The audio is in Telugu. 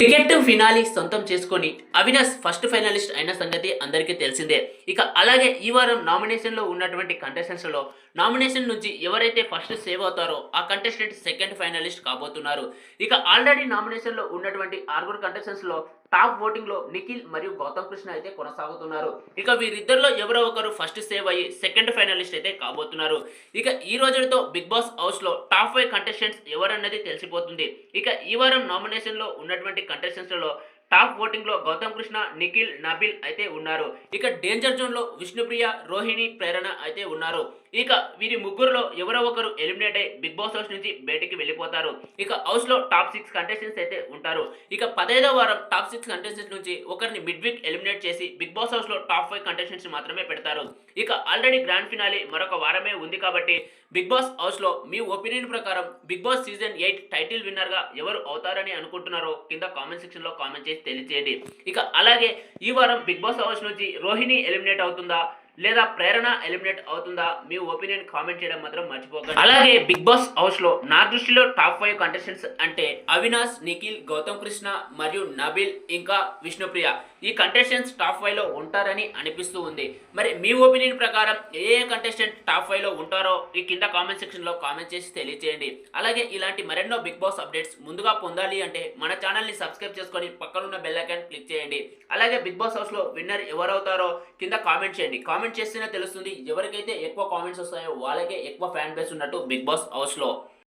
టికెట్ ఫినాలి సొంతం చేసుకొని అవినాష్ ఫస్ట్ ఫైనలిస్ట్ అయిన సంగతి అందరికీ తెలిసిందే. ఇక అలాగే ఈ వారం నామినేషన్లో ఉన్నటువంటి కంటెస్టెంట్స్లో నామినేషన్ నుంచి ఎవరైతే ఫస్ట్ సేవ్ అవుతారో ఆ కంటెస్టెంట్ సెకండ్ ఫైనలిస్ట్ కాబోతున్నారు. ఇక ఆల్రెడీ నామినేషన్లో ఉన్నటువంటి ఆరుగురు కంటెస్టెంట్స్లో టాప్ ఓటింగ్లో నిఖిల్ మరియు గౌతమ్ కృష్ణ అయితే కొనసాగుతున్నారు. ఇక వీరిద్దరిలో ఎవరో ఒకరు ఫస్ట్ సేవ్ అయ్యి సెకండ్ ఫైనలిస్ట్ అయితే కాబోతున్నారు. ఇక ఈ రోజుతో బిగ్ బాస్ హౌస్లో టాప్ 5 కంటెస్టెంట్స్ ఎవరన్నది తెలిసిపోతుంది. ఇక ఈ వారం నామినేషన్లో ఉన్నటువంటి కంటెస్టెంట్స్లలో టాప్ ఓటింగ్లో గౌతమ్ కృష్ణ, నిఖిల్, నబిల్ అయితే ఉన్నారు. ఇక డేంజర్ జోన్లో విష్ణుప్రియ, రోహిణి, ప్రేరణ అయితే ఉన్నారు. ఇక వీరి ముగ్గురులో ఎవరో ఒకరు ఎలిమినేట్ అయ్యి బిగ్ బాస్ హౌస్ నుంచి బయటికి వెళ్ళిపోతారు. ఇక హౌస్లో టాప్ 6 కంటెస్టెంట్స్ అయితే ఉంటారు. ఇక 15వ వారం టాప్ 6 కంటెస్టెంట్స్ నుంచి ఒకరిని మిడ్ వీక్ ఎలిమినేట్ చేసి బిగ్ బాస్ హౌస్లో టాప్ 5 కంటెస్టెంట్స్ మాత్రమే పెడతారు. ఇక ఆల్రెడీ గ్రాండ్ ఫినాలే మరొక వారమే ఉంది కాబట్టి బిగ్ బాస్ హౌస్లో మీ ఒపీనియన్ ప్రకారం బిగ్ బాస్ సీజన్ 8 టైటిల్ విన్నర్గా ఎవరు అవుతారని అనుకుంటున్నారో కింద కామెంట్ సెక్షన్లో కామెంట్ చేసి తెలియజేయండి. ఇక అలాగే ఈ వారం బిగ్ బాస్ హౌస్ నుంచి రోహిణి ఎలిమినేట్ అవుతుందా లేదా ప్రేరణ ఎలిమినేట్ అవుతుందా మీ ఒపీనియన్ కామెంట్ చేయడం మాత్రం మర్చిపోకండి. అలాగే బిగ్ బాస్ హౌస్ లో నా దృష్టిలో టాప్ 5 కంటెస్టెంట్స్ అంటే అవినాష్, నిఖిల్, గౌతమ్ కృష్ణ మరియు నబిల్ ఇంకా విష్ణుప్రియ. ఈ కంటెస్టెంట్స్ టాప్ 5 లో ఉంటారని అనిపిస్తూ ఉంది. మరి మీ ఒపీనియన్ ప్రకారం ఏ కంటెస్టెంట్ టాప్ 5 లో ఉంటారో ఈ కింద కామెంట్ సెక్షన్ లో కామెంట్ చేసి తెలియజేయండి. అలాగే ఇలాంటి మరెన్నో బిగ్ బాస్ అప్డేట్స్ ముందుగా పొందాలి అంటే మన ఛానల్ ని సబ్స్క్రైబ్ చేసుకొని పక్కనున్న బెల్ ఐకాన్ క్లిక్ చేయండి. అలాగే బిగ్ బాస్ హౌస్ లో విన్నర్ ఎవరవుతారో కింద కామెంట్ చేయండి. కామెంట్ చేస్తేనే తెలుస్తుంది ఎవరికైతే ఎక్కువ కామెంట్స్ వస్తాయో వాళ్ళకే ఎక్కువ ఫ్యాన్ బేస్ ఉన్నట్టు బిగ్ బాస్ హౌస్ లో.